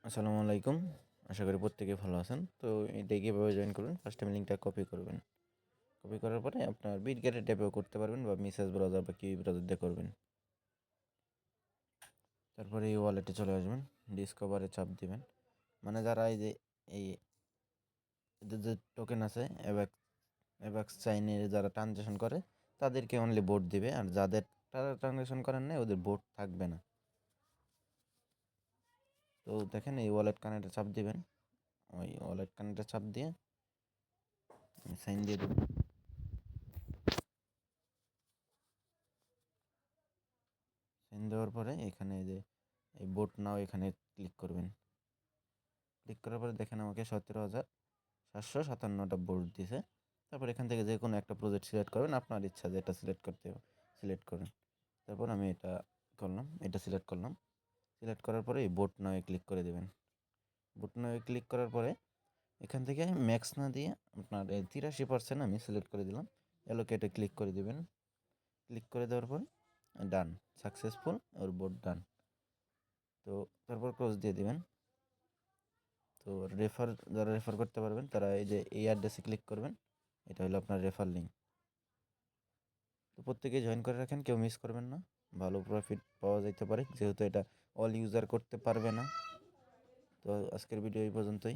আসসালামু আলাইকুম। আশা করি প্রত্যেকেই ভালো আছেন। তো এটাই কীভাবে জয়েন করবেন, ফার্স্ট আমি লিঙ্কটা কপি করবেন। কপি করার পরে আপনার বিটগেটের ট্যাপেও করতে পারবেন বা মেসেজ ব্রাউজার বা কিউই ব্রাউজার দিয়ে করবেন। তারপরে এই ওয়ালেটে চলে আসবেন, ডিসকভারে চাপ দিবেন। মানে যারা এই যে এই এদের যে টোকেন আছে অ্যাভাক্স চাইনের যারা ট্রানজ্যাকশন করে তাদেরকে অনলি বোট দিবে, আর যাদের তারা ট্রানজ্যাকশন করেন না ওদের বোট থাকবে না। তো দেখেন এই ওয়ালেট কানেক্টে চাপ দিবেন, ওই ওয়ালেট কানেক্টে চাপ দিয়ে সাইন দিয়ে দেবেন। সাইন দেওয়ার পরে এখানে যে এই বোট নাও এখানে ক্লিক করবেন। ক্লিক করার পরে দেখেন আমাকে 17,757টা বোট দিছে। তারপর এখান থেকে যে কোনো একটা প্রজেক্ট সিলেক্ট করবেন, আপনার ইচ্ছা যেটা সিলেক্ট করতে সিলেক্ট করেন। তারপর আমি এটা করলাম, এটা সিলেক্ট করলাম। সিলেক্ট করার পরে এই বোট নাও ক্লিক করে দেবেন। বোট নাও ক্লিক করার পরে এখান থেকে ম্যাক্স না দিয়ে আপনার 83% আমি সিলেক্ট করে দিলাম। অ্যালোকেটে ক্লিক করে দিবেন। ক্লিক করে দেওয়ার পর ডান, সাকসেসফুল, ওর বোট ডান। তো তারপর ক্লোজ দিয়ে দিবেন। তো যারা রেফার করতে পারবেন তারা এই যে এই অ্যাড্রেসে ক্লিক করবেন, এটা হলো আপনার রেফার লিঙ্ক। তো প্রত্যেকেই জয়েন করে রাখেন, কেউ মিস করবেন না, ভালো প্রফিট পাওয়া যেতে পারে, যেহেতু এটা অল ইউজার করতে পারবে না। তো আজকের ভিডিও এই পর্যন্তই।